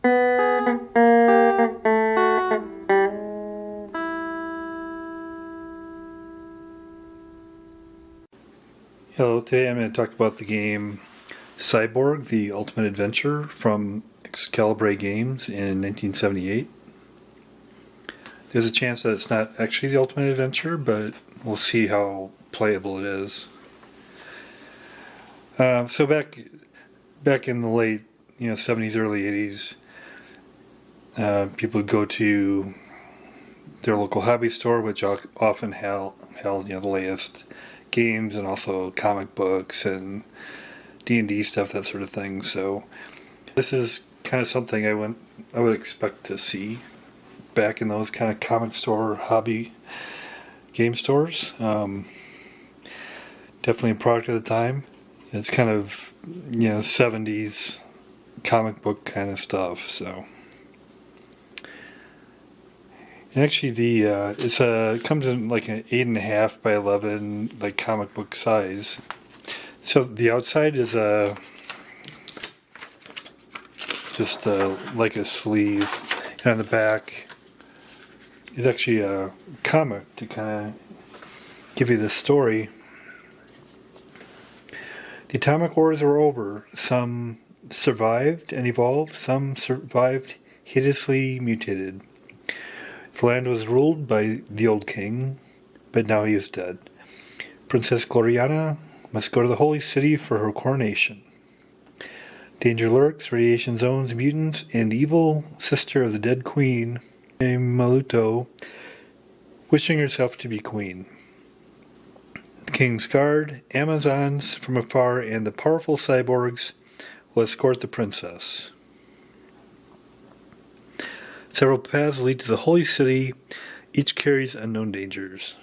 Hello, today I'm going to talk about the game Cyborg, the Ultimate Adventure from Excalibre Games in 1978. There's a chance that it's not actually the Ultimate Adventure, but we'll see how playable it is. So back in the late 70s, early 80s, people would go to their local hobby store, which often held the latest games and also comic books and D&D stuff, that sort of thing. So this is kind of something I would expect to see back in those kind of comic store hobby game stores. Definitely a product of the time. It's kind of 70s comic book kind of stuff. So and actually it comes in like an 8.5 by 11 like comic book size. So the outside is just like a sleeve, and on the back is actually a comic to kind of give you the story. The atomic wars were over. Some survived and evolved. Some survived hideously mutated. The land was ruled by the old king, but now he is dead. Princess Gloriana must go to the holy city for her coronation. Danger lurks, radiation zones, mutants, and the evil sister of the dead queen, Maluto, wishing herself to be queen. The king's guard, Amazons from afar, and the powerful cyborgs will escort the princess. Several paths lead to the holy city. Each carries unknown dangers.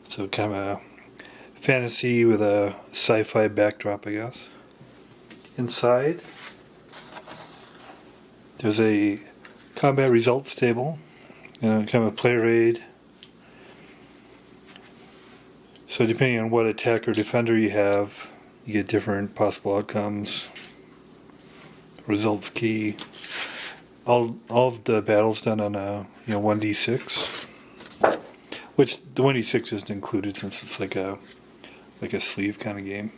So kind of a fantasy with a sci-fi backdrop, I guess. Inside, there's a combat results table and kind of a player aid. So depending on what attack or defender you have, you get different possible outcomes. Results key. All of the battles done on a 1d6, which the 1d6 isn't included since it's like a sleeve kind of game.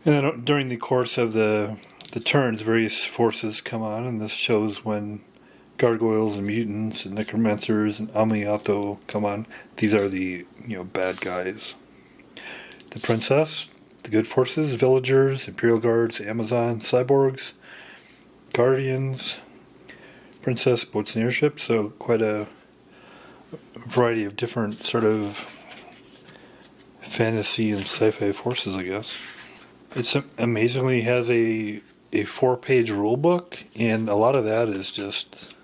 And then during the course of the turns, various forces come on, and this shows when gargoyles and mutants and necromancers and Amiato come on. These are the bad guys. The princess, the good forces, villagers, imperial guards, Amazons, cyborgs, guardians, princess, boats and airships. So quite a variety of different sort of fantasy and sci-fi forces, I guess. It amazingly has a 4-page rule book, and a lot of that is just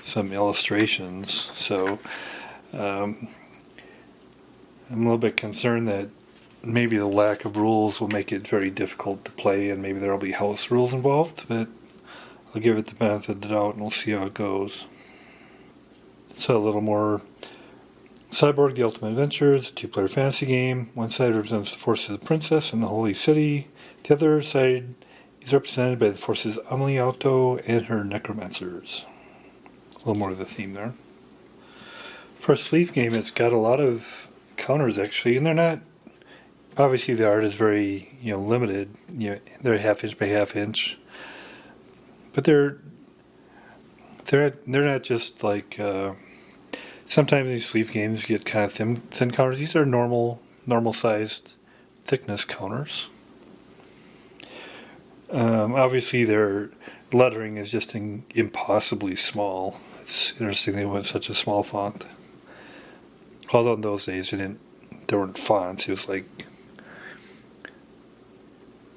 some illustrations. So I'm a little bit concerned that maybe the lack of rules will make it very difficult to play, and maybe there will be house rules involved, but I'll give it the benefit of the doubt and we'll see how it goes. So a little more. Cyborg, the Ultimate Adventure is a 2-player fantasy game. One side represents the forces of the princess and the holy city. The other side is represented by the forces Amiato and her necromancers. A little more of the theme there. For a sleeve game, it's got a lot of counters actually, and they're not. Obviously, the art is very limited. They're 1/2 inch by 1/2 inch, but they're not just like. Sometimes these sleeve games get kind of thin counters. These are normal sized thickness counters. Obviously, their lettering is just impossibly small. It's interesting they went such a small font. Although in those days there weren't fonts. It was like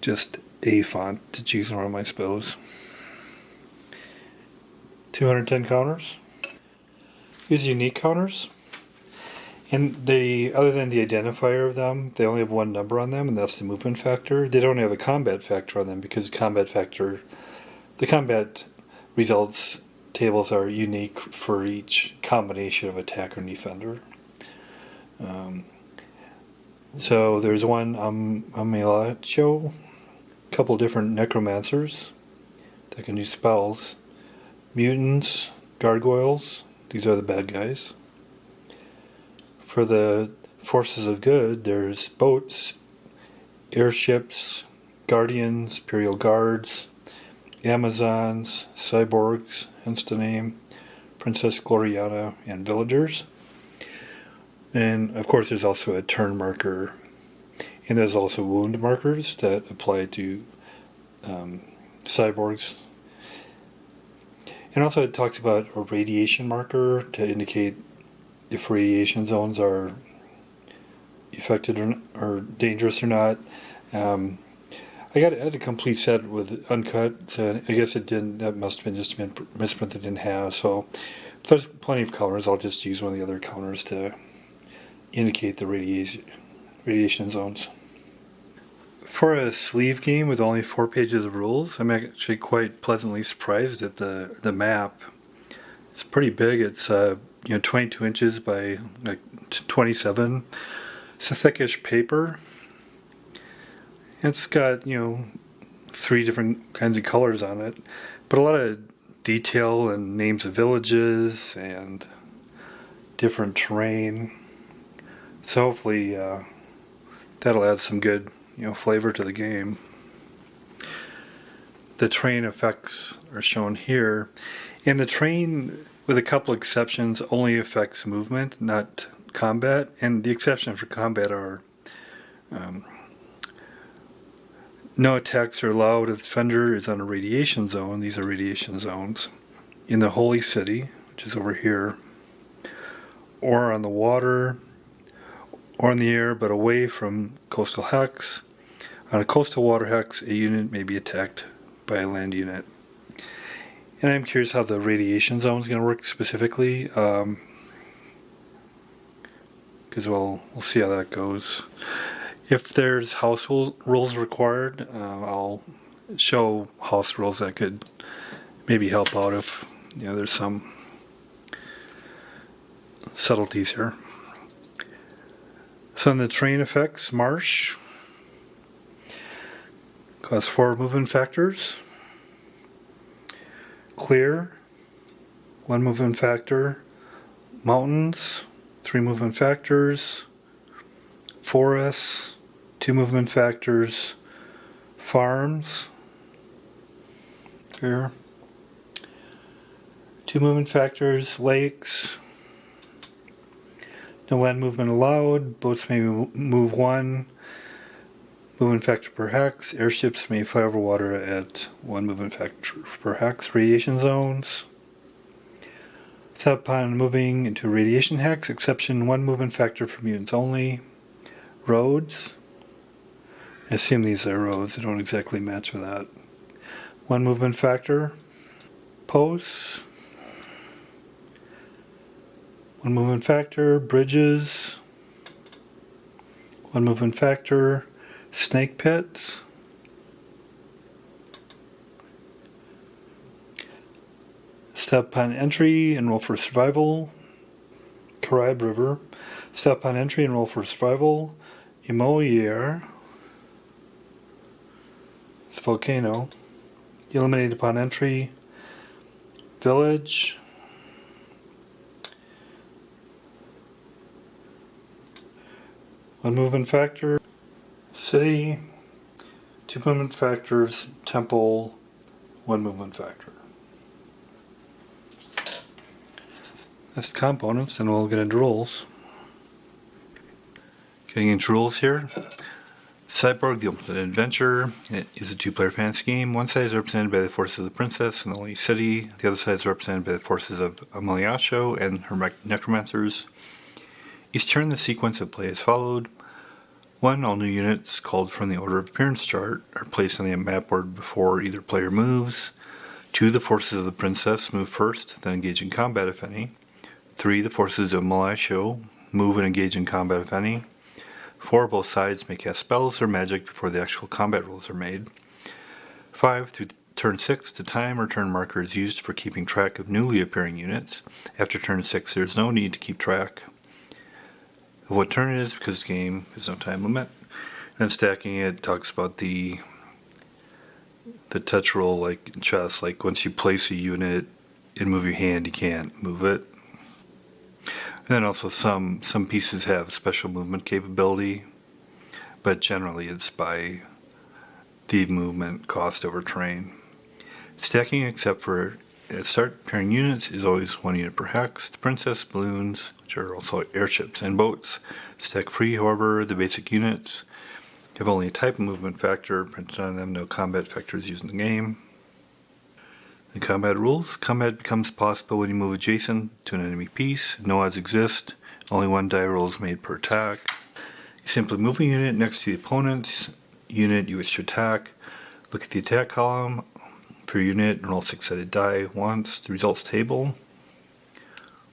just a font to choose from, I suppose. 210 counters. Here's unique counters. And other than the identifier of them, they only have one number on them, and that's the movement factor. They don't have a combat factor on them because the combat results tables are unique for each combination of attacker and defender. So there's one Amilacho, a couple different necromancers that can use spells. Mutants, gargoyles, these are the bad guys. For the forces of good, there's boats, airships, guardians, imperial guards, Amazons, cyborgs, hence the name, Princess Gloriana, and villagers. And of course there's also a turn marker, and there's also wound markers that apply to cyborgs. And also it talks about a radiation marker to indicate if radiation zones are affected or dangerous or not. I had a complete set with uncut, so I guess it didn't, that must have been just misprint that didn't have, so if there's plenty of counters, I'll just use one of the other counters to indicate the radiation zones. For a sleeve game with only 4 pages of rules, I'm actually quite pleasantly surprised at the map. It's pretty big. It's 22 inches by like 27. It's a thickish paper. It's got 3 different kinds of colors on it, but a lot of detail and names of villages and different terrain. So hopefully that'll add some good flavor to the game. The terrain effects are shown here, and the terrain, with a couple exceptions, only affects movement, not combat. And the exception for combat are no attacks are allowed if the defender is on a radiation zone. These are radiation zones in the Holy City, which is over here, or on the water, or in the air, but away from coastal hex. On a coastal water hex, a unit may be attacked by a land unit. And I'm curious how the radiation zone is going to work specifically, because we'll see how that goes. If there's house rules required, I'll show house rules that could maybe help out if there's some subtleties here. So in the terrain effects, marsh cause 4 movement factors. Clear, 1 movement factor. Mountains, 3 movement factors. Forests, 2 movement factors. Farms, here, 2 movement factors. Lakes, no land movement allowed. Boats may move 1 movement factor per hex. Airships may fly over water at 1 movement factor per hex. Radiation zones. Except upon moving into radiation hex, exception 1 movement factor for mutants only. Roads. I assume these are roads. They don't exactly match with that. 1 movement factor. Posts. 1 movement factor. Bridges. 1 movement factor. Snake pits. Step upon entry and roll for survival. Caribe River. Step upon entry and roll for survival. Emoliere. It's a volcano. Eliminated upon entry. Village. One movement factor. City. 2 movement factors. Temple. 1 movement factor. That's the components, and we'll get into rules. Getting into rules here. Cyborg, the Ultimate Adventure. It is a 2-player fantasy game. One side is represented by the forces of the princess and the Holy City. The other side is represented by the forces of Ameliasho and her necromancers. Each turn, the sequence of play is followed. 1. All new units called from the order of appearance chart are placed on the map board before either player moves. 2. The forces of the princess move first, then engage in combat if any. 3. The forces of Ameliasho move and engage in combat if any. 4. Both sides may cast spells or magic before the actual combat rolls are made. 5. Through turn 6, the time or turn marker is used for keeping track of newly appearing units. After turn 6, there is no need to keep track of what turn it is because the game has no time limit. And then stacking it talks about the the touch roll like in chess. Like once you place a unit and move your hand, you can't move it. And then also some pieces have special movement capability, but generally it's by the movement cost over terrain. Stacking, except for at start pairing units, is always 1 unit per hex. The princess, balloons, which are also airships, and boats stack free. However, the basic units have only a type of movement factor printed on them. No combat factors used in the game. The combat rules. Combat becomes possible when you move adjacent to an enemy piece. No odds exist. Only 1 die roll is made per attack. You simply move a unit next to the opponent's unit you wish to attack. Look at the attack column for your unit and roll 6-sided die once. The results table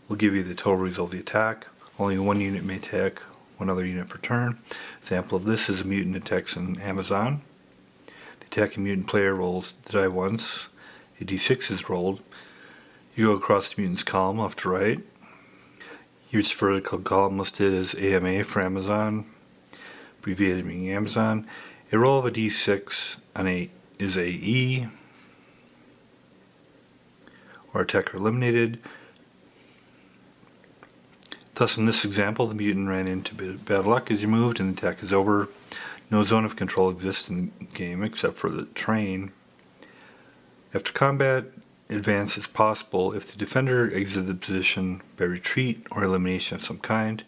will give you the total result of the attack. Only 1 unit may attack 1 other unit per turn. Example of this is a mutant attacks in Amazon. The attacking mutant player rolls the die once. A d6 is rolled. You go across the mutant's column left to right. Each vertical column listed as AMA for Amazon, abbreviated meaning Amazon. A roll of a d6 on a is AE, or attacker eliminated. Thus, in this example, the mutant ran into bad luck as you moved, and the attack is over. No zone of control exists in the game except for the terrain. After combat, advance is possible if the defender exited the position by retreat or elimination of some kind.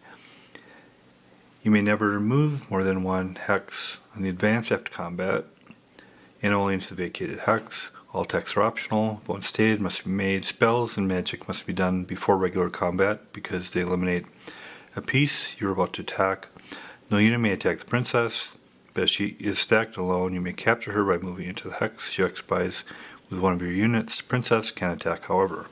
You may never move more than 1 hex on the advance after combat, and only into the vacated hex. All attacks are optional, but when stated must be made. Spells and magic must be done before regular combat because they eliminate a piece you're about to attack. No unit may attack the princess, but if she is stacked alone, you may capture her by moving into the hex she occupies with 1 of your units. The princess can attack, however.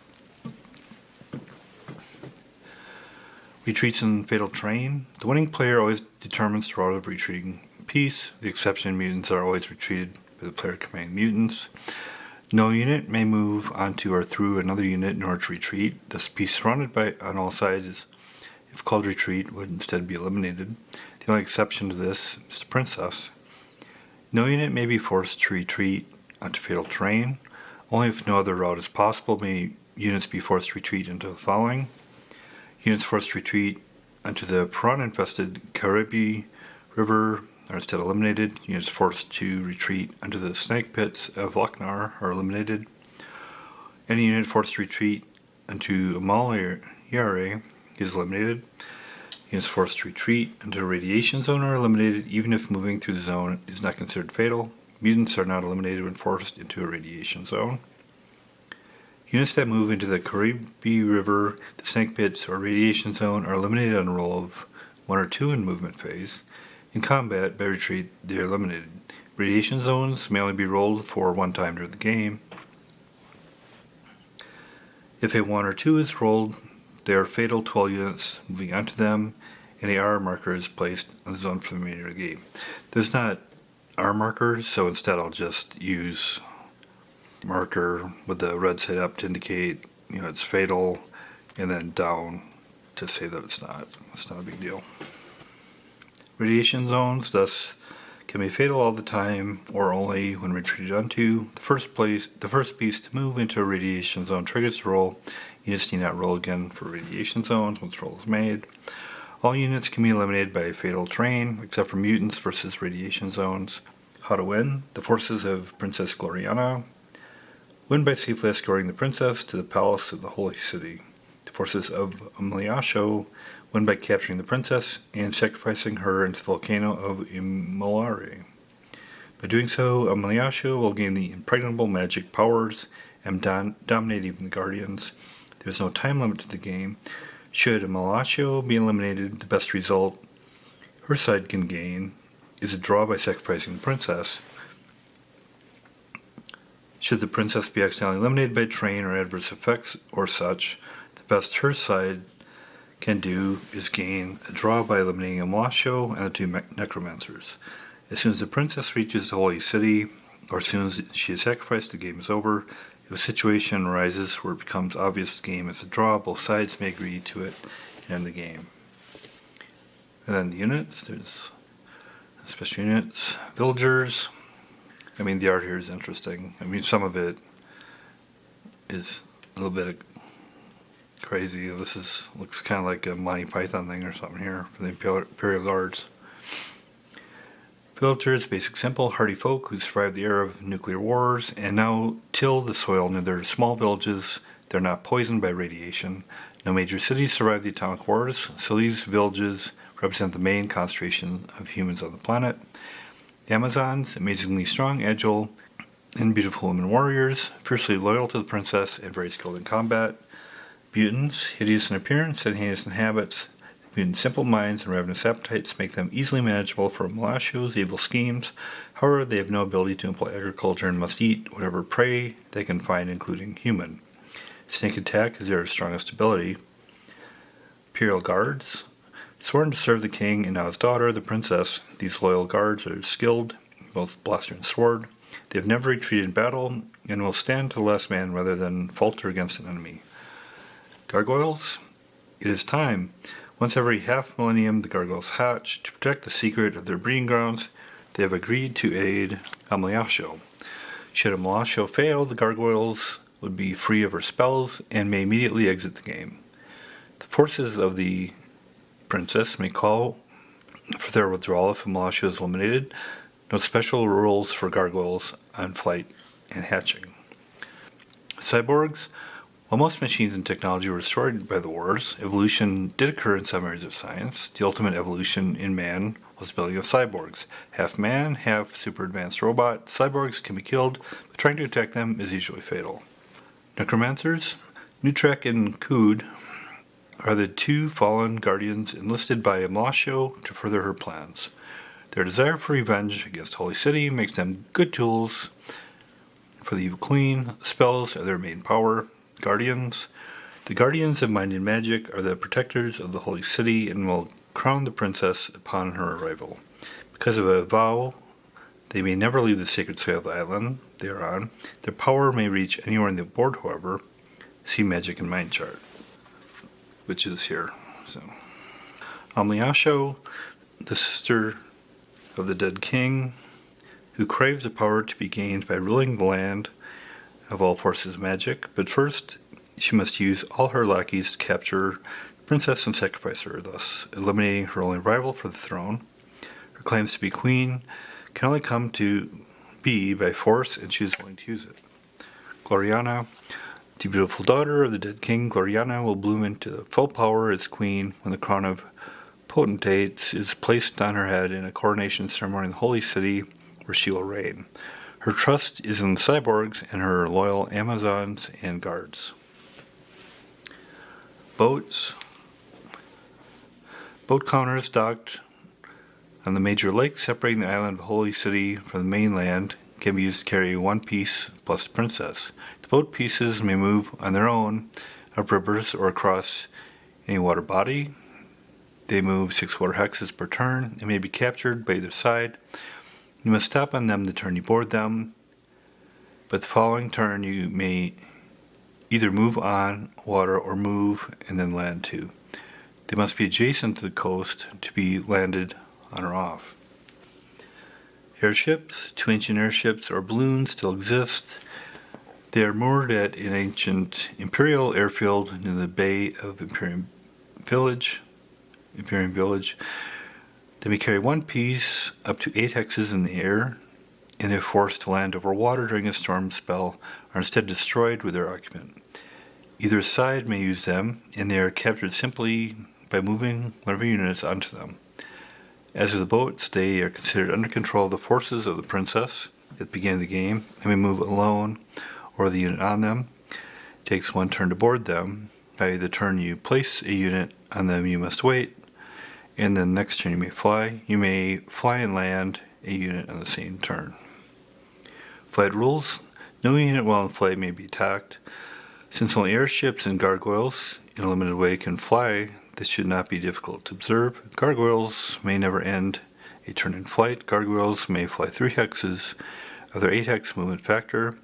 Retreats in fatal terrain. The winning player always determines the route of retreating piece. The exception mutants are always retreated by the player commanding mutants. No unit may move onto or through another unit in order to retreat. This piece surrounded by on all sides, if called retreat, would instead be eliminated. The only exception to this is the princess. No unit may be forced to retreat onto fatal terrain. Only if no other route is possible may units be forced to retreat into the following. Units forced to retreat onto the piranha-infested Caribe River are instead eliminated. Units forced to retreat onto the snake pits of Lochnar are eliminated. Any unit forced to retreat into Amaliare is eliminated. Units forced to retreat into a radiation zone are eliminated, even if moving through the zone is not considered fatal. Mutants are not eliminated when forced into a radiation zone. Units that move into the Caribe River, the snake pits, or radiation zone are eliminated on a roll of 1 or 2 in movement phase. In combat, by retreat, they are eliminated. Radiation zones may only be rolled for 1 time during the game. If a 1 or 2 is rolled, they are fatal to all units moving onto them, and a R marker is placed on the zone for the remainder of the game. There's not R markers, so instead I'll just use marker with the red side up to indicate it's fatal, and then down to say that it's not a big deal. Radiation zones thus can be fatal all the time or only when retreated onto. The first piece to move into a radiation zone triggers the roll. Units need not roll again for radiation zones once the roll is made. All units can be eliminated by fatal terrain except for mutants versus radiation zones. How to win? The forces of Princess Gloriana win by safely escorting the princess to the palace of the Holy City. The forces of Amaliasho win by capturing the princess and sacrificing her into the volcano of Imolare. By doing so, Amaliasho will gain the impregnable magic powers and dominate even the Guardians. There is no time limit to the game. Should Amaliasho be eliminated, the best result her side can gain is a draw by sacrificing the princess. Should the princess be accidentally eliminated by terrain or adverse effects or such, the best her side can do is gain a draw by eliminating Amaliasho and the 2 necromancers. As soon as the princess reaches the Holy City, or as soon as she is sacrificed, the game is over. If a situation arises where it becomes obvious the game is a draw, both sides may agree to it and end the game. And then the units, there's special units, villagers. I mean, the art here is interesting. I mean, some of it is a little bit crazy. Looks kind of like a Monty Python thing or something here for the Imperial Guards. Villagers, basic, simple, hardy folk who survived the era of nuclear wars and now till the soil near their small villages. They're not poisoned by radiation. No major cities survived the atomic wars, so these villages represent the main concentration of humans on the planet. The Amazons, amazingly strong, agile, and beautiful women warriors, fiercely loyal to the princess and very skilled in combat. Mutants, hideous in appearance and heinous in habits. Mutants' simple minds and ravenous appetites make them easily manageable for Malashio's evil schemes. However, they have no ability to employ agriculture and must eat whatever prey they can find, including human. Snake attack is their strongest ability. Imperial Guards, sworn to serve the king and now his daughter, the princess, these loyal guards are skilled in both blaster and sword. They have never retreated in battle and will stand to the last man rather than falter against an enemy. Gargoyles, it is time. Once every half millennium, the gargoyles hatch. To protect the secret of their breeding grounds, they have agreed to aid Malashio. Should Malashio fail, the gargoyles would be free of her spells and may immediately exit the game. The forces of the princess may call for their withdrawal if Malashio is eliminated. No special rules for gargoyles on flight and hatching. Cyborgs. While most machines and technology were destroyed by the wars, evolution did occur in some areas of science. The ultimate evolution in man was the building of cyborgs. Half man, half super advanced robot. Cyborgs can be killed, but trying to attack them is usually fatal. Necromancers, Nutrek and Kood are the two fallen guardians enlisted by Malashio to further her plans. Their desire for revenge against Holy City makes them good tools for the evil queen. Spells are their main power. Guardians. The guardians of mind and magic are the protectors of the Holy City and will crown the princess upon her arrival. Because of a vow, they may never leave the sacred soil of the island they are on. Their power may reach anywhere in the board, however. See Magic and Mind chart, which is here. So, Malashio, the sister of the dead king, who craves the power to be gained by ruling the land of all forces of magic, but first she must use all her lackeys to capture the princess and sacrifice her, thus eliminating her only rival for the throne. Her claims to be queen can only come to be by force, and she is willing to use it. Gloriana, the beautiful daughter of the dead king, Gloriana will bloom into full power as queen when the crown of potentates is placed on her head in a coronation ceremony in the holy city where she will reign. Her trust is in the cyborgs and her loyal Amazons and guards. Boats. Boat counters docked on the major lakes separating the island of the Holy City from the mainland can be used to carry one piece plus the princess. The boat pieces may move on their own up rivers or across any water body. They move 6 water hexes per turn and may be captured by either side. You must stop on them the turn you board them, but the following turn you may either move on water or move and then land too. They must be adjacent to the coast to be landed on or off. Airships, 2 ancient airships or balloons still exist. They are moored at an ancient Imperial airfield near the Bay of Imperium Village. They may carry one piece up to 8 hexes in the air, and if forced to land over water during a storm spell, are instead destroyed with their occupant. Either side may use them, and they are captured simply by moving whatever units onto them. As with the boats, they are considered under control of the forces of the princess at the beginning of the game, and may move alone or the unit on them. It takes 1 turn to board them. By the turn you place a unit on them, you must wait. And then next turn you may fly. You may fly and land a unit on the same turn. Flight rules. No unit while in flight may be attacked. Since only airships and gargoyles in a limited way can fly, this should not be difficult to observe. Gargoyles may never end a turn in flight. Gargoyles may fly 3 hexes of their 8 hex movement factor.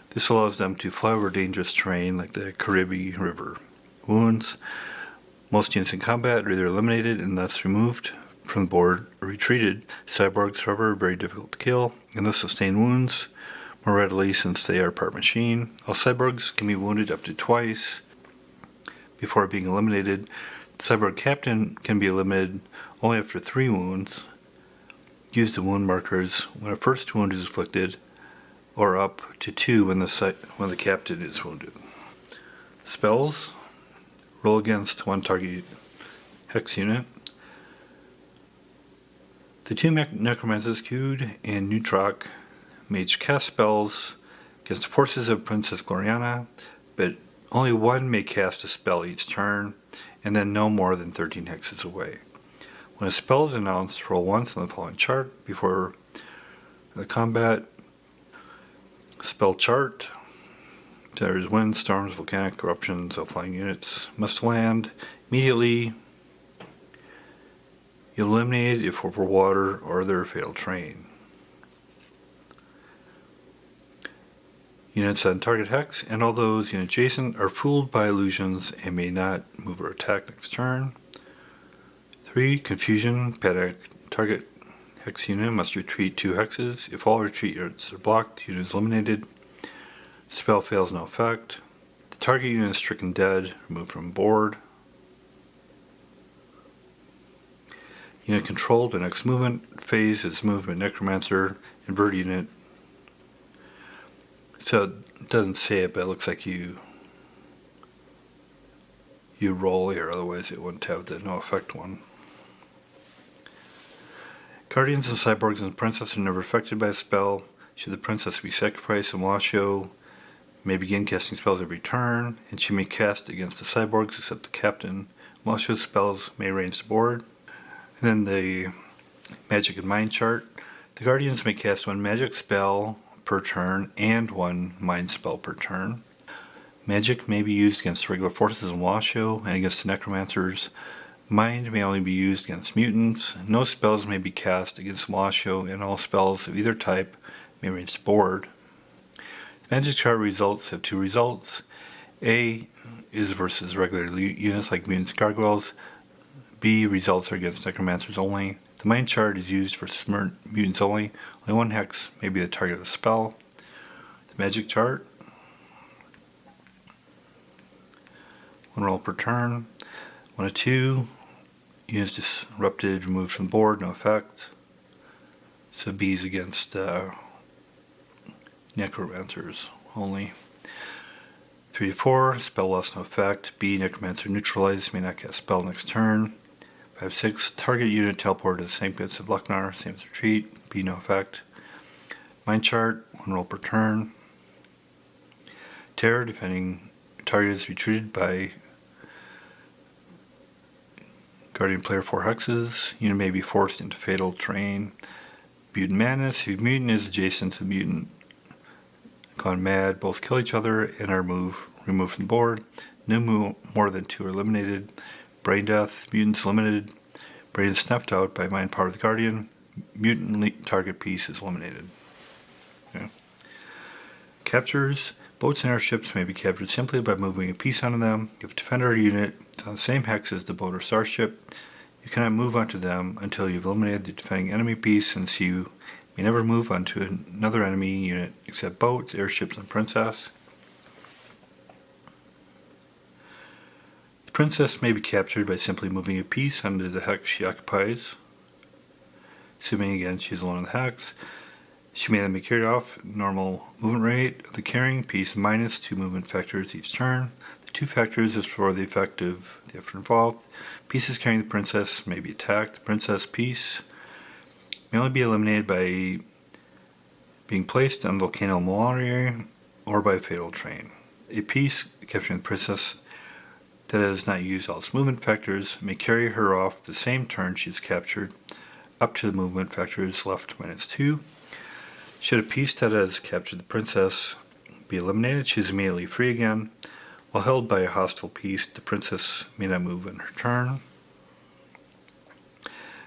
This allows them to fly over dangerous terrain like the Caribbean River. Wounds. Most units in combat are either eliminated and thus removed from the board or retreated. Cyborgs, however, are very difficult to kill and thus sustain wounds more readily since they are part machine. All cyborgs can be wounded up to twice before being eliminated. The cyborg captain can be eliminated only after 3 wounds. Use the wound markers when a first wound is inflicted, or up to 2 when the captain is wounded. Spells. Roll against 1 target hex unit. The 2 necromancers, Cude and Neutroc, may cast spells against the forces of Princess Gloriana, but only one may cast a spell each turn, and then no more than 13 hexes away. When a spell is announced, roll once on the following chart before the combat. Spell chart. There is wind, storms, volcanic eruptions, flying units must land immediately. You eliminate if over water or other fatal terrain. Units on target hex and all those units adjacent are fooled by illusions and may not move or attack next turn. 3. Confusion, panic. Target hex unit must retreat 2 hexes. If all retreat units are blocked, the unit is eliminated. Spell fails, no effect. The target unit is stricken dead, removed from board. Unit controlled by next movement phase is movement necromancer, invert unit. So it doesn't say it, but it looks like you roll here, otherwise it wouldn't have the no effect one. Guardians and cyborgs and the princess are never affected by a spell. Should the princess be sacrificed, and Walasho may begin casting spells every turn, and she may cast against the cyborgs except the captain. Walasho's spells may range the board. And then the magic and mind chart. The guardians may cast 1 magic spell per turn and 1 mind spell per turn. Magic may be used against regular forces in Walasho and against the necromancers. Mind may only be used against mutants. No spells may be cast against Walasho, and all spells of either type may range the board. The magic chart results have 2 results. A is versus regular units like mutants and gargoyles. B results are against necromancers only. The mind chart is used for mutants only. Only 1 hex may be the target of the spell. The magic chart. 1 roll per turn. 1 of 2. Units disrupted, removed from the board, no effect. So B is against necromancers only. 3 to 4. Spell loss, no effect. B, necromancer neutralized, may not cast spell next turn. 5, 6. Target unit teleported to the same bits of Lucknar, same as retreat. B, no effect. Mind chart, 1 roll per turn. Terror, defending target is retreated by guardian player 4 hexes. Unit may be forced into fatal terrain. Mutant madness. If mutant is adjacent to mutant gone mad, both kill each other and are removed from the board. No more than 2 are eliminated. Brain death, mutants eliminated. Brain is snuffed out by mind power of the guardian. Mutant target piece is eliminated. Okay. Captures. Boats and airships may be captured simply by moving a piece onto them. If a defender unit is on the same hex as the boat or starship, you cannot move onto them until you've eliminated the defending enemy piece, since you may never move onto another enemy unit except boats, airships, and princess. The princess may be captured by simply moving a piece onto the hex she occupies, assuming again she is alone on the hex. She may then be carried off normal movement rate of the carrying piece minus 2 movement factors each turn. The 2 factors is for the effect of the effort involved. Pieces carrying the princess may be attacked. The princess piece may only be eliminated by being placed on the volcano malaria or by fatal terrain. A piece capturing the princess that has not used all its movement factors may carry her off the same turn she is captured, up to the movement factors left minus 2. Should a piece that has captured the princess be eliminated, she is immediately free again. While held by a hostile piece, the princess may not move in her turn.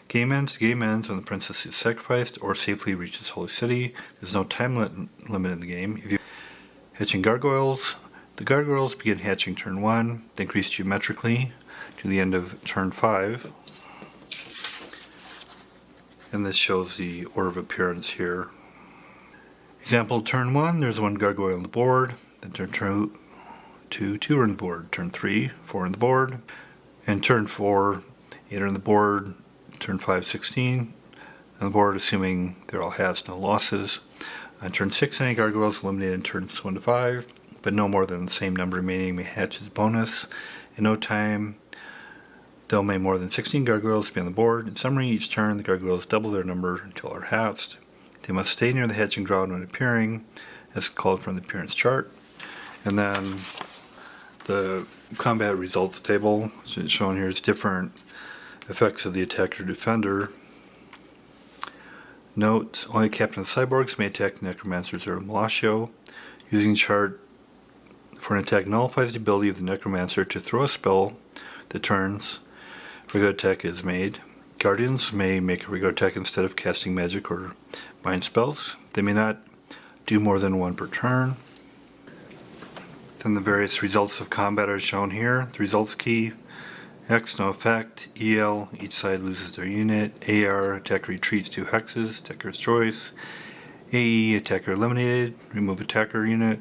Game ends. The game ends when the princess is sacrificed or safely reaches Holy City. There's no time limit in the game. If you hatching gargoyles, the gargoyles begin hatching turn 1, they increase geometrically to the end of turn 5. And this shows the order of appearance here. Example, turn 1, there's 1 gargoyle on the board. Then turn 2, 2 are on the board. Turn 3, 4 on the board. And turn 4, 8 are on the board. Turn 5, 16 on the board, assuming they're all has, no losses. On turn 6, any gargoyles eliminated in turns 1 to 5, but no more than the same number remaining may hatch as bonus. In no time, there may more than 16 gargoyles be on the board. In summary, each turn, the gargoyles double their number until are hatched. They must stay near the hatching ground when appearing, as called from the appearance chart. And then the combat results table, which is shown here, is different effects of the attacker defender. Note, only Captain of Cyborgs may attack Necromancers or Malashio. Using chart for an attack nullifies the ability of the Necromancer to throw a spell that turns regular attack is made. Guardians may make a regular attack instead of casting magic or mind spells. They may not do more than 1 per turn. Then the various results of combat are shown here. The results key, X, no effect. EL, each side loses their unit. AR, attacker retreats 2 hexes, attacker's choice. AE, attacker eliminated, remove attacker unit.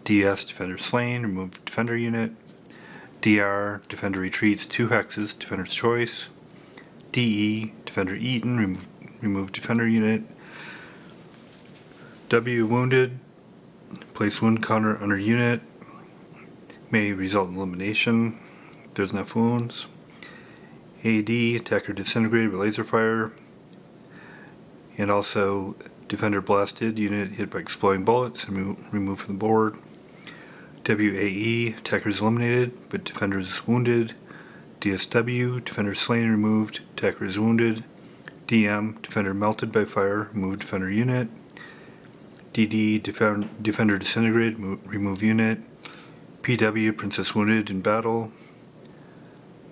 DS, defender slain, remove defender unit. DR, defender retreats 2 hexes, defender's choice. DE, defender eaten, remove defender unit. W, wounded, place wound counter under unit. May result in elimination. There's enough wounds. AD, attacker disintegrated with laser fire. And also defender blasted, unit hit by exploding bullets and removed from the board. WAE, attacker is eliminated, but defender is wounded. DSW, defender slain and removed, attacker is wounded. DM, defender melted by fire, remove defender unit. DD, defender disintegrated, remove unit. PW, princess wounded in battle,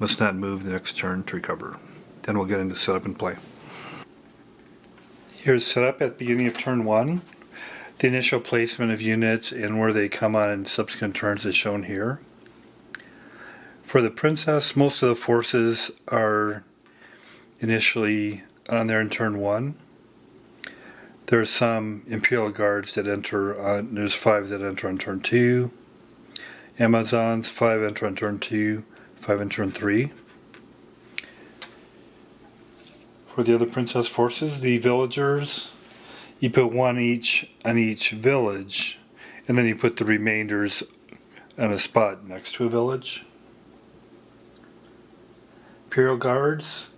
must not move the next turn to recover. Then we'll get into setup and play. Here's setup at the beginning of turn 1. The initial placement of units and where they come on in subsequent turns is shown here. For the princess, most of the forces are initially on there in turn 1. There are some Imperial Guards that enter on, there's 5 that enter on turn 2. Amazons, 5 enter on turn 2, 5 enter on 3. For the other princess forces, the villagers, you put 1 each on each village, and then you put the remainders on a spot next to a village. Imperial Guards,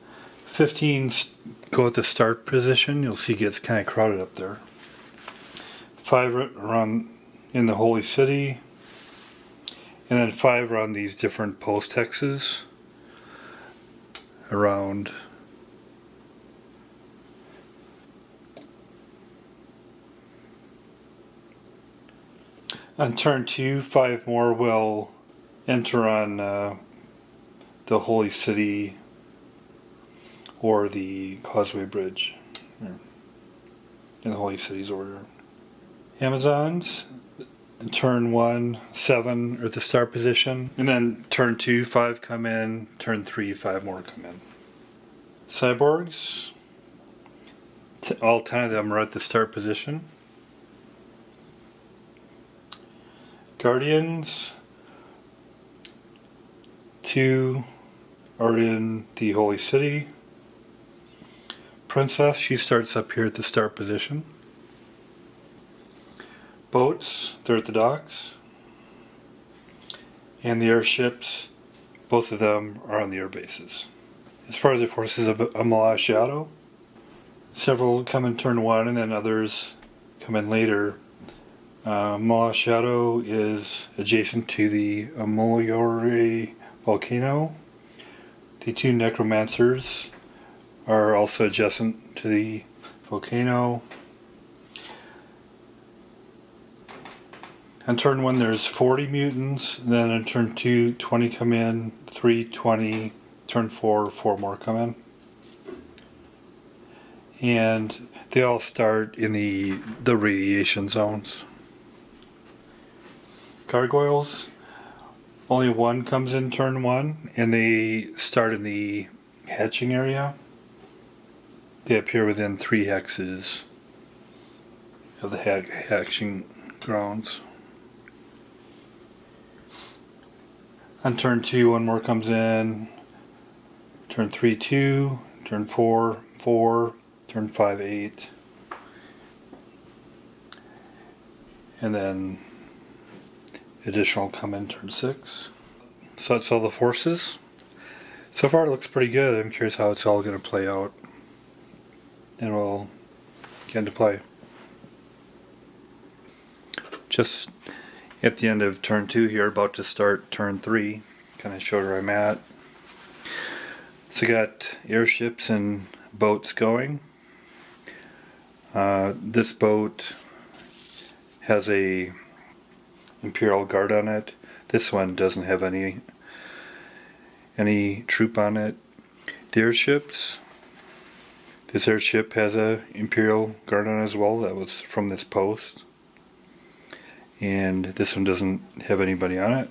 15 go at the start position. You'll see it gets kind of crowded up there. 5 around in the Holy City, and then 5 around these different post hexes around. On turn 2, 5 more will enter on the Holy City or the Causeway Bridge in the Holy City's order. Amazons, turn 1, 7 are at the start position, and then turn 2, 5 come in, turn 3, 5 more come in. Cyborgs, all 10 of them are at the start position. Guardians, 2 are in the Holy City. Princess, she starts up here at the start position. Boats, they're at the docks. And the airships, both of them are on the air bases. As far as the forces of Malashio, several come in turn 1 and then others come in later. Malashio is adjacent to the Amoliore volcano. The 2 necromancers are also adjacent to the volcano. On turn 1 there's 40 mutants, and then on turn 2, 20 come in, 3, 20, turn 4, 4 more come in. And they all start in the radiation zones. Gargoyles, only 1 comes in turn 1, and they start in the hatching area. They appear within 3 hexes of the hatching grounds. On turn 2, one more comes in. Turn 3, 2. Turn 4, 4. Turn 5, 8. And then additional come in turn 6. So that's all the forces. So far it looks pretty good. I'm curious how it's all going to play out. And we'll get into play. Just at the end of turn 2 here, about to start turn 3. Kind of showed where I'm at. So I got airships and boats going. This boat has a Imperial Guard on it. This one doesn't have any troop on it. The airships. This airship has a Imperial Guard on it as well. That was from this post. And this one doesn't have anybody on it.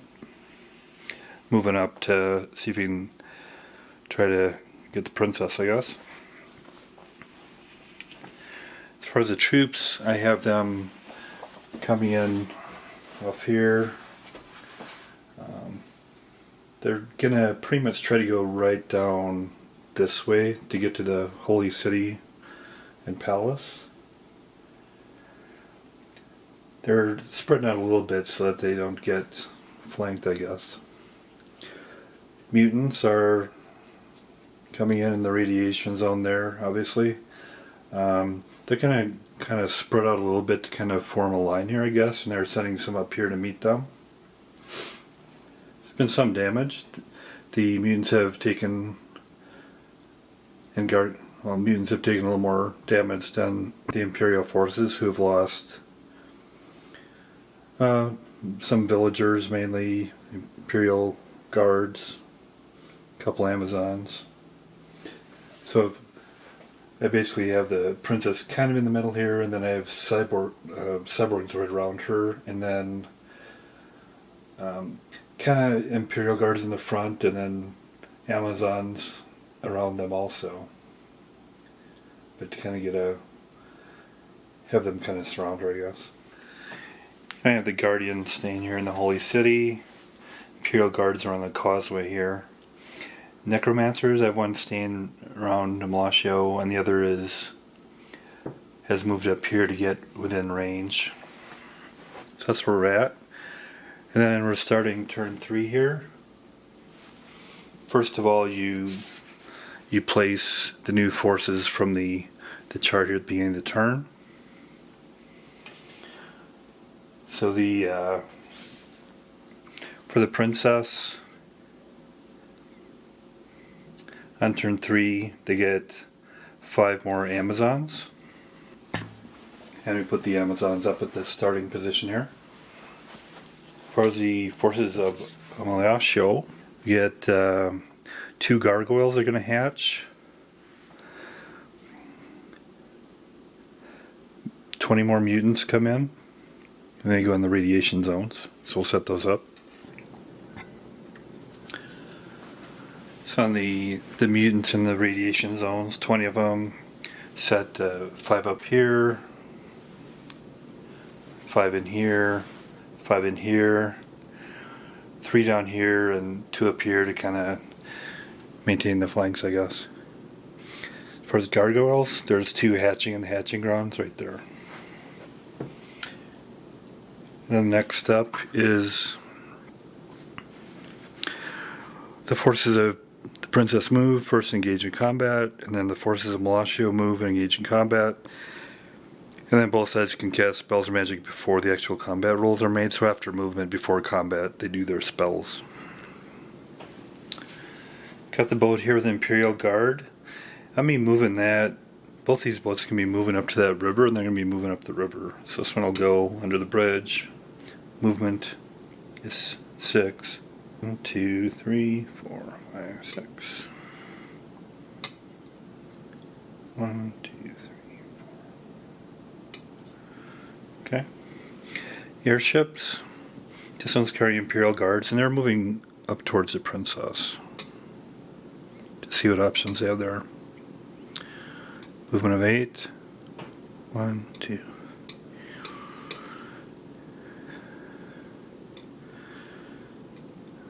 Moving up to see if we can try to get the princess, I guess. As far as the troops, I have them coming in off here. They're gonna pretty much try to go right down this way to get to the Holy City and Palace. They're spreading out a little bit so that they don't get flanked, I guess. Mutants are coming in the radiation zone there, obviously. They're gonna kind of spread out a little bit to kind of form a line here, I guess, and they're sending some up here to meet them. There's been some damage. The mutants have taken mutants have taken a little more damage than the Imperial forces, who have lost some villagers, mainly Imperial guards, a couple Amazons. So I basically have the princess kind of in the middle here, and then I have cyborgs right around her, and then kind of Imperial guards in the front, and then Amazons around them also. But to kind of have them kind of surround her, I guess. I have the Guardians staying here in the Holy City. Imperial guards are on the causeway here. Necromancers, I have one staying around Nemlatio, and the other has moved up here to get within range. So that's where we're at. And then we're starting turn 3 here. First of all, you place the new forces from the chart here at the beginning of the turn. So for the princess, on turn 3, they get 5 more Amazons. And we put the Amazons up at the starting position here. As far as the forces of Nemlatio, we get 2 gargoyles are going to hatch. 20 more mutants come in. And they go in the radiation zones. So we'll set those up. So on the mutants in the radiation zones, 20 of them, set 5 up here, 5 in here, 5 in here, 3 down here, and 2 up here to kind of maintain the flanks, I guess. As far as gargoyles, there's 2 hatching in the hatching grounds right there. And then the next step is the forces of the princess move, first engage in combat, and then the forces of Nemlatio move and engage in combat. And then both sides can cast spells or magic before the actual combat rolls are made, so after movement, before combat, they do their spells. Got the boat here with the Imperial Guard. I'm going to be moving that. Both these boats can be moving up to that river, and they're going to be moving up the river. So this one will go under the bridge. Movement is 6. 1, 2, 3, 4, 5, 6. 1, 2, 3, 4. Okay. Airships. This one's carrying Imperial Guards, and they're moving up towards the princess. To see what options they have there. Movement of 8. 1, 2.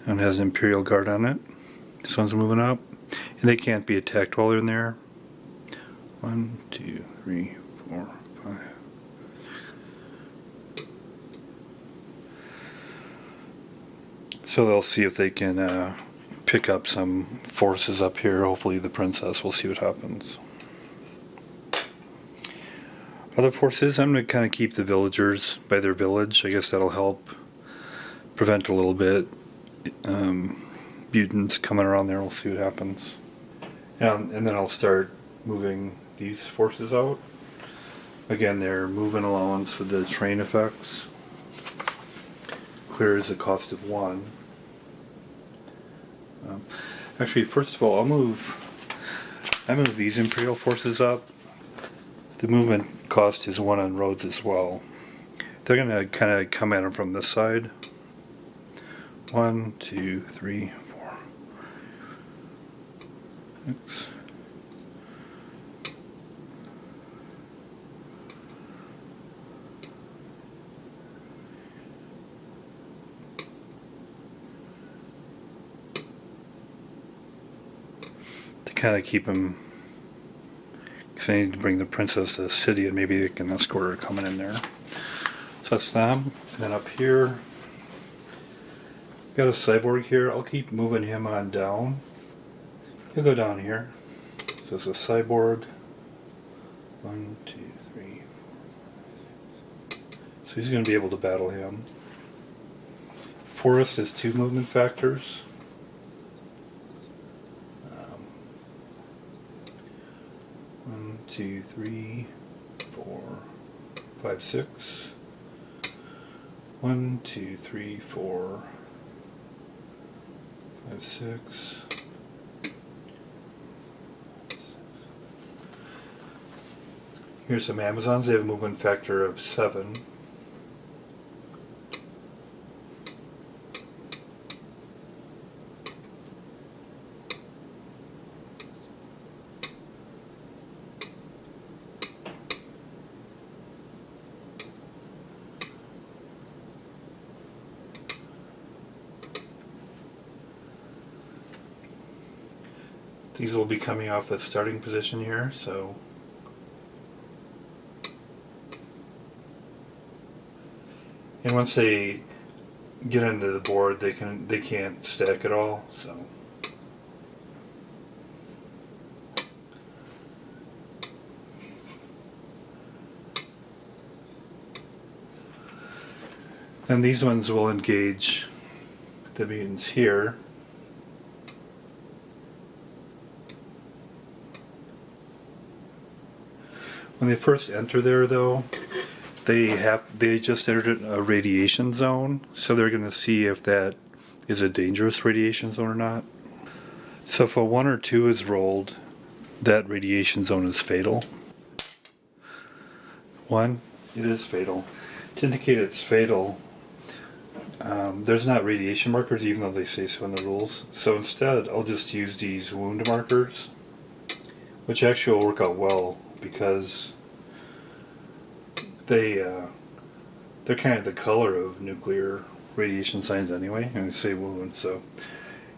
And has an Imperial Guard on it. This one's moving up. And they can't be attacked while they're in there. 1, 2, 3, 4, 5. So they'll see if they can pick up some forces up here. Hopefully the princess, will see what happens. Other forces, I'm going to kind of keep the villagers by their village. I guess that'll help prevent a little bit. Mutants coming around there, we'll see what happens. And then I'll start moving these forces out. Again, they're moving allowance with the terrain effects. Clears the cost of 1. Actually, first of all, I move these Imperial forces up. The movement cost is 1 on roads as well. They're going to kind of come at them from this side. 1, 2, 3, 4. 6. To kind of keep them, because I need to bring the princess to the city and maybe they can escort her coming in there. So that's them. And then up here, got a cyborg here. I'll keep moving him on down. He'll go down here. So it's a cyborg. 1, 2, 3, 4, 5, 6. So he's going to be able to battle him. Forest is 2 movement factors. 1, 2, 3, 4, 5, 6. 1, 2, 3, 4, 5, 6. Here's some Amazons. They have a movement factor of 7. These will be coming off a starting position here, so and once they get into the board, they can't stack at all. So and these ones will engage the mutants here. When they first enter there, though, they just entered a radiation zone, so they're going to see if that is a dangerous radiation zone or not. So if a 1 or 2 is rolled, that radiation zone is fatal. 1, it is fatal. To indicate it's fatal, there's not radiation markers, even though they say so in the rules. So instead, I'll just use these wound markers, which actually will work out well, because they're kind of the color of nuclear radiation signs anyway, and they say wound. So,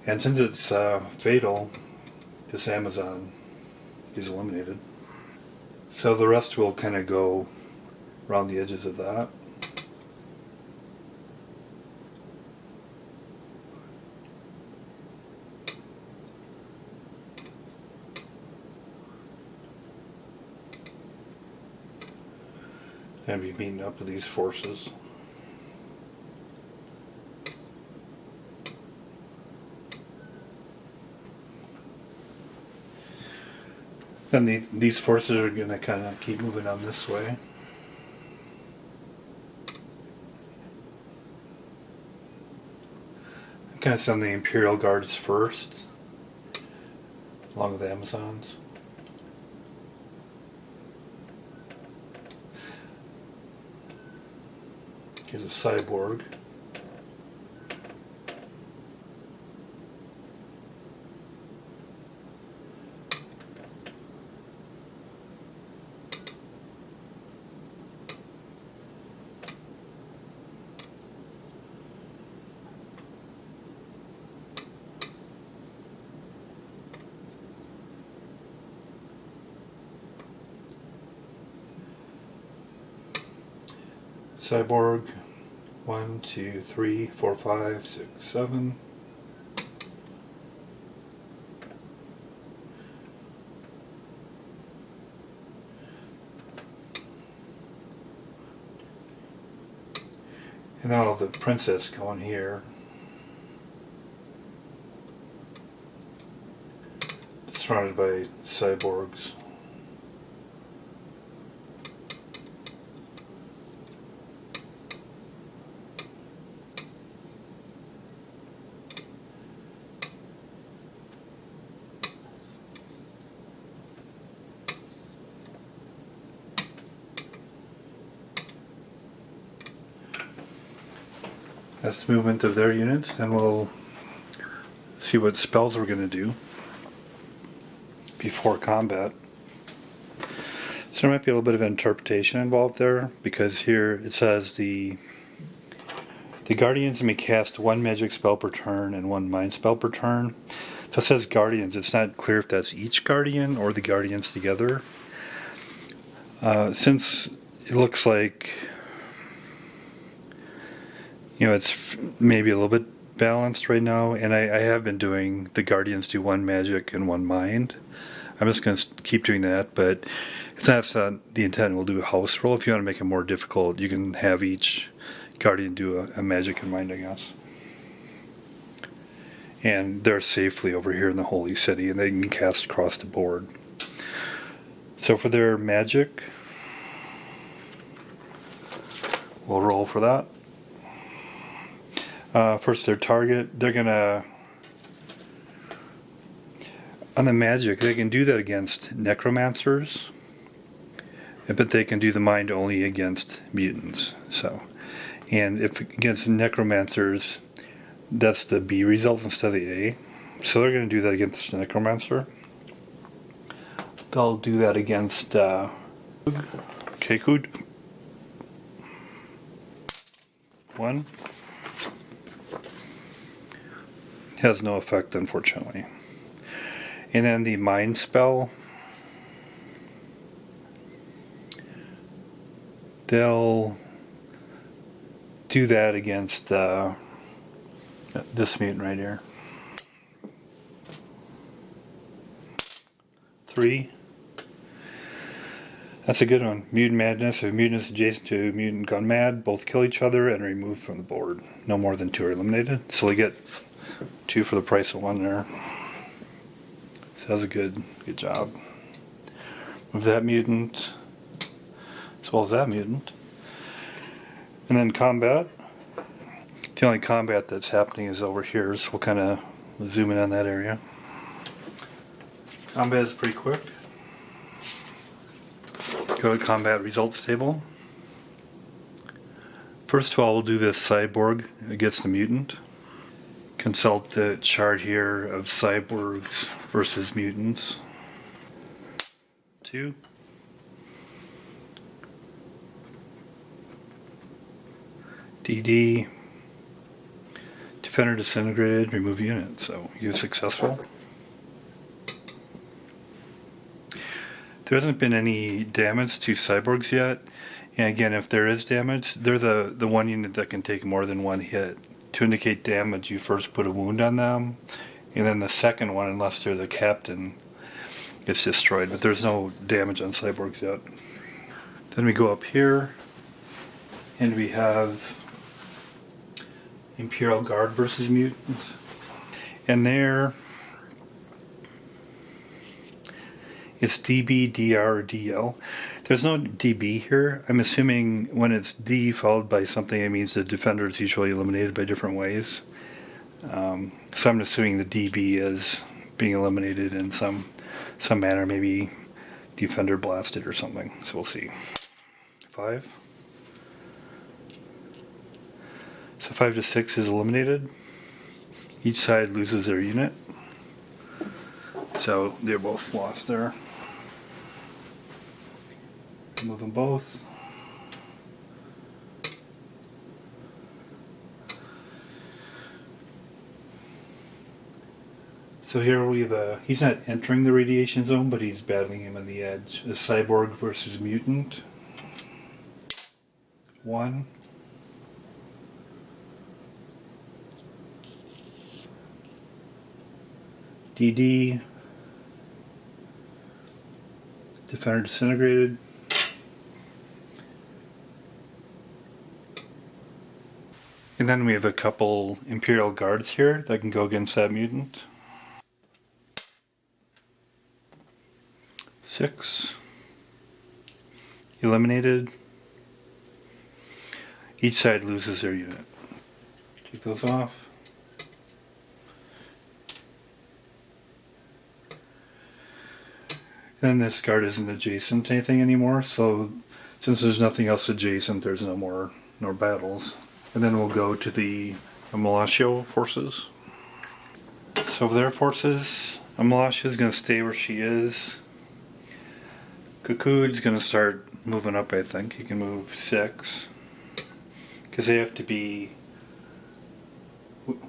and since it's fatal, this Amazon is eliminated. So the rest will kind of go around the edges of that. And be meeting up with these forces. And these forces are going to kind of keep moving on this way. I'm kind of send the Imperial Guards first, along with the Amazons. Here's a Cyborg. Cyborg, 1, 2, 3, 4, 5, 6, 7. And then I'll have the princess going here. Surrounded by cyborgs. That's the movement of their units. Then we'll see what spells we're going to do before combat. So there might be a little bit of interpretation involved there, because here it says the Guardians may cast one magic spell per turn and one mind spell per turn. So it says Guardians. It's not clear if that's each Guardian or the Guardians together. Since it looks like, it's maybe a little bit balanced right now, and I have been doing the Guardians do one magic and one mind. I'm just going to keep doing that, but it's not the intent. We'll do a house roll. If you want to make it more difficult, you can have each Guardian do a magic and mind, I guess. And they're safely over here in the Holy City, and they can cast across the board. So for their magic, we'll roll for that. First, their target, they're gonna, on the magic, they can do that against necromancers, but they can do the mind only against mutants. So, and if against necromancers, that's the B result instead of the A. So they're going to do that against the necromancer. They'll do that against Kekud. 1. Has no effect, unfortunately. And then the mind spell, they'll do that against this mutant right here. 3. That's a good one. Mutant Madness. If a mutant is adjacent to a mutant gone mad, both kill each other and are removed from the board. No more than 2 are eliminated. So they get 2 for the price of 1 there. So that's a good job. Move that mutant, as well as that mutant. And then combat. The only combat that's happening is over here, so we'll kind of zoom in on that area. Combat is pretty quick. Go to combat results table. First of all, we'll do this cyborg against the mutant. Consult the chart here of cyborgs versus mutants. 2. DD. Defender disintegrated, remove unit. So you're successful. There hasn't been any damage to cyborgs yet. And again, if there is damage, they're the one unit that can take more than 1 hit. To indicate damage, you first put a wound on them, and then the second one, unless they're the captain, gets destroyed. But there's no damage on cyborgs yet. Then we go up here, and we have Imperial Guard versus mutants. And there, it's DB, DR, or DL. There's no DB here. I'm assuming when it's D followed by something, it means the defender is usually eliminated by different ways. So I'm assuming the DB is being eliminated in some manner, maybe defender blasted or something. So we'll see. 5. So 5 to 6 is eliminated. Each side loses their unit. So they're both lost there. Move them both. So here we have he's not entering the radiation zone, but he's battling him on the edge. A cyborg versus mutant. 1. DD. Defender disintegrated. And then we have a couple Imperial Guards here that can go against that mutant. 6. Eliminated. Each side loses their unit. Take those off. And this guard isn't adjacent to anything anymore, so since there's nothing else adjacent, there's no more battles. And then we'll go to the Amalashio forces. So for their forces, Amalashio is going to stay where she is. Kukud's going to start moving up, I think. He can move 6. Because they have to be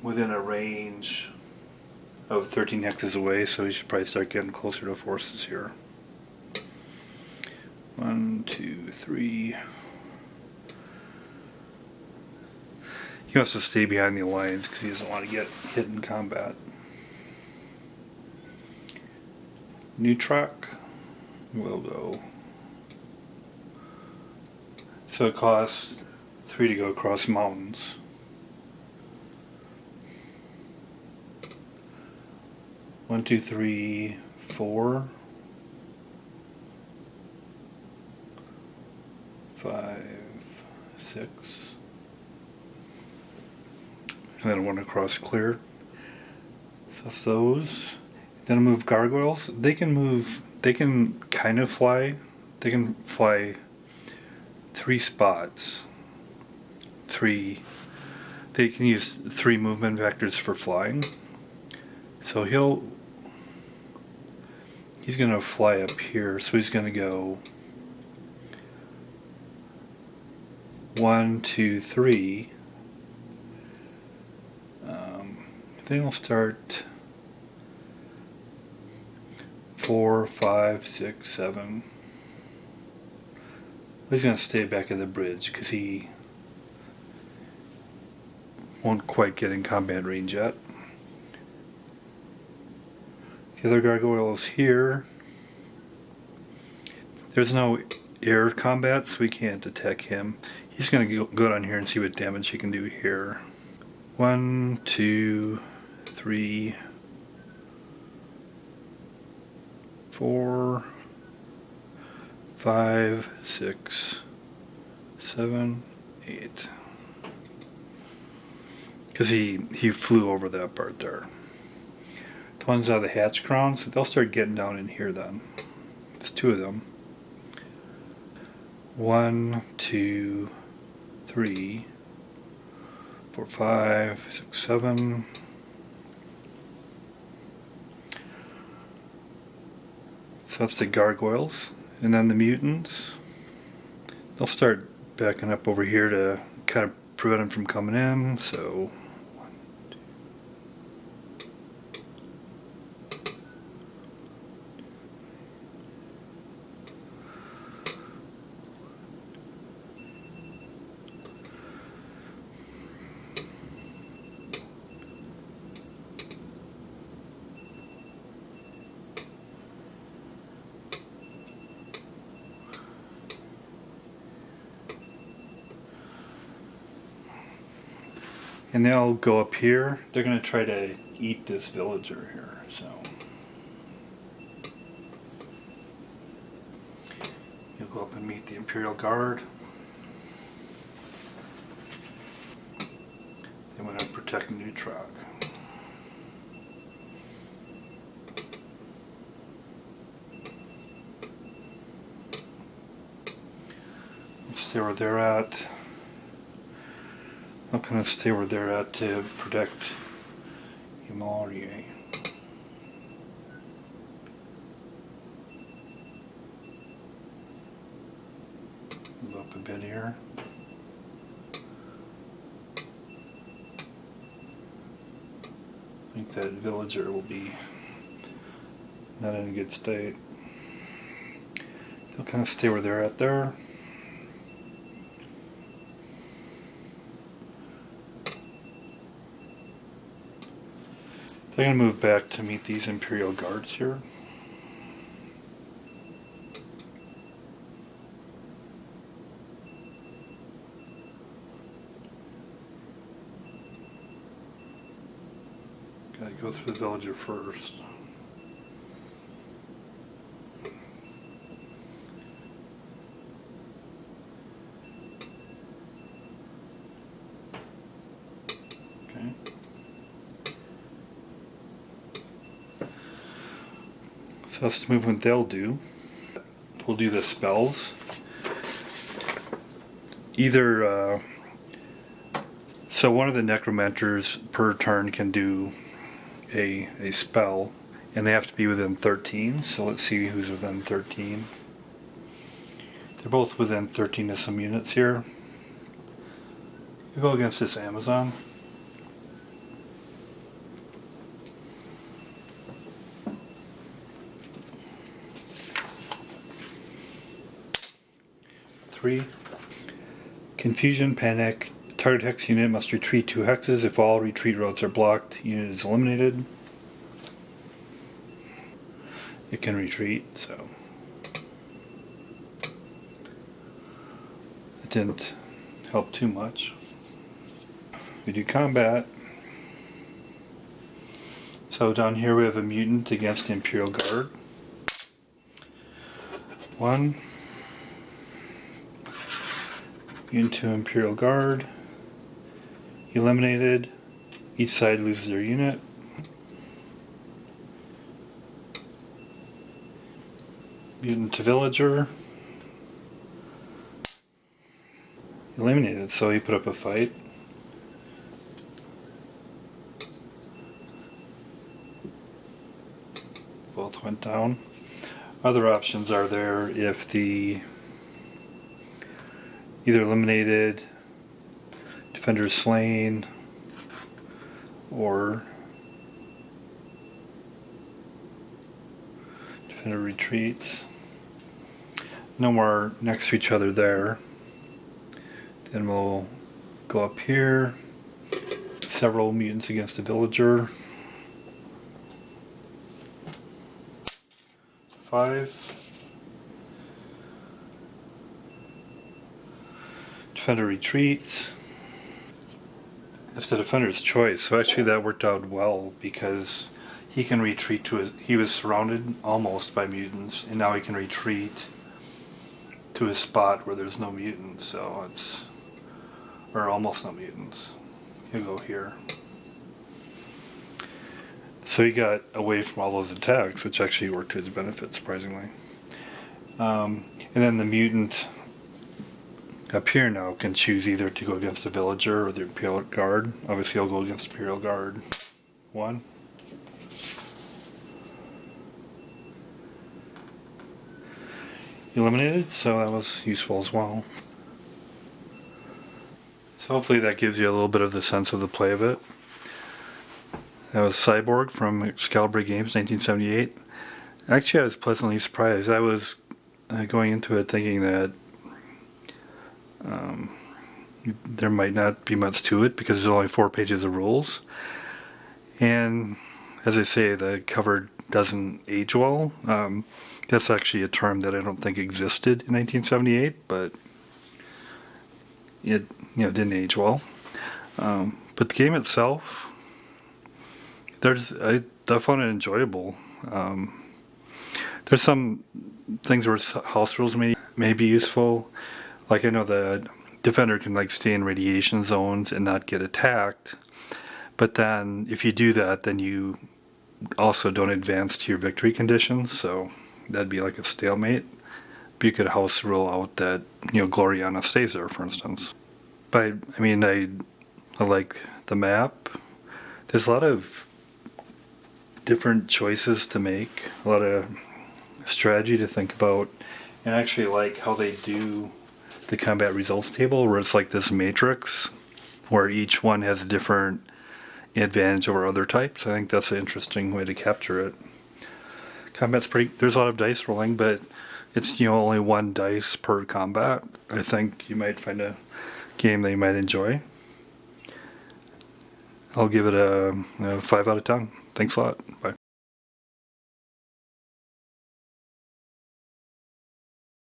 within a range of 13 hexes away, so he should probably start getting closer to forces here. 1, 2, 3. He wants to stay behind the alliance because he doesn't want to get hit in combat. New truck will go. So it costs 3 to go across mountains. One, two, three, 4, 5, 6, and then 1 across clear. So that's those. Then I'll move gargoyles. They can kind of fly. They can fly 3 spots. 3. They can use 3 movement vectors for flying. So he's going to fly up here, so he's going to go 1, 2, 3. Then he'll start 4, 5, 6, 7. He's going to stay back at the bridge because he won't quite get in combat range yet. The other gargoyle is here. There's no air combat, so we can't attack him. He's going to go down here and see what damage he can do here. 1, 2, 3, 4, 5, 6, 7, 8. Because he flew over that part there. The ones out of the hatch crowns, they'll start getting down in here then. It's 2 of them. 1, 2, 3, 4, 5, 6, 7. So that's the gargoyles. And then the mutants, they'll start backing up over here to kind of prevent them from coming in. So and they'll go up here. They're going to try to eat this villager here. So you'll go up and meet the Imperial Guard. They want to protect New Truck. Let's stay where they're at. I'll kind of stay where they're at to protect Himalaya. Move up a bit here. I think that villager will be not in a good state. They'll kind of stay where they're at there. So I'm going to move back to meet these Imperial Guards here. Gotta go through the villager first. Okay. So let's move what they'll do. We'll do the spells. Either, so one of the necromancers per turn can do a spell, and they have to be within 13, so let's see who's within 13. They're both within 13 of some units here. We'll go against this Amazon. Three. Confusion, panic. Target hex unit must retreat 2 hexes. If all retreat routes are blocked, unit is eliminated. It can retreat, so it didn't help too much. We do combat. So down here we have a mutant against the Imperial Guard. 1. Mutant to Imperial Guard. Eliminated. Each side loses their unit. Mutant to Villager. Eliminated, so he put up a fight. Both went down. Other options are there if the either eliminated, defender is slain, or defender retreats. No more next to each other there. Then we'll go up here. Several mutants against a villager. 5. Defender retreats. It's the defender's choice, so actually that worked out well because he can retreat to his. He was surrounded almost by mutants, and now he can retreat to a spot where there's no mutants, so it's. Or almost no mutants. He'll go here. So he got away from all those attacks, which actually worked to his benefit, surprisingly. And then the mutant up here now can choose either to go against the villager or the Imperial Guard. Obviously, I'll go against the Imperial Guard. 1. Eliminated, so that was useful as well. So hopefully that gives you a little bit of the sense of the play of it. That was Cyborg from Excalibre Games, 1978. Actually, I was pleasantly surprised. I was going into it thinking that there might not be much to it because there's only 4 pages of rules. And as I say, the cover doesn't age well. That's actually a term that I don't think existed in 1978, but it didn't age well. But the game itself, I found it enjoyable. There's some things where house rules may be useful. Like I know the defender can stay in radiation zones and not get attacked. But then if you do that, then you also don't advance to your victory conditions. So that'd be like a stalemate. But you could house rule out that Gloriana stays there, for instance. But I like the map. There's a lot of different choices to make, a lot of strategy to think about, and I actually like how they do the combat results table where it's like this matrix where each one has a different advantage over other types. I think that's an interesting way to capture it. Combat's there's a lot of dice rolling, but it's only 1 dice per combat. I think you might find a game that you might enjoy. I'll give it a 5 out of 10. Thanks a lot. Bye.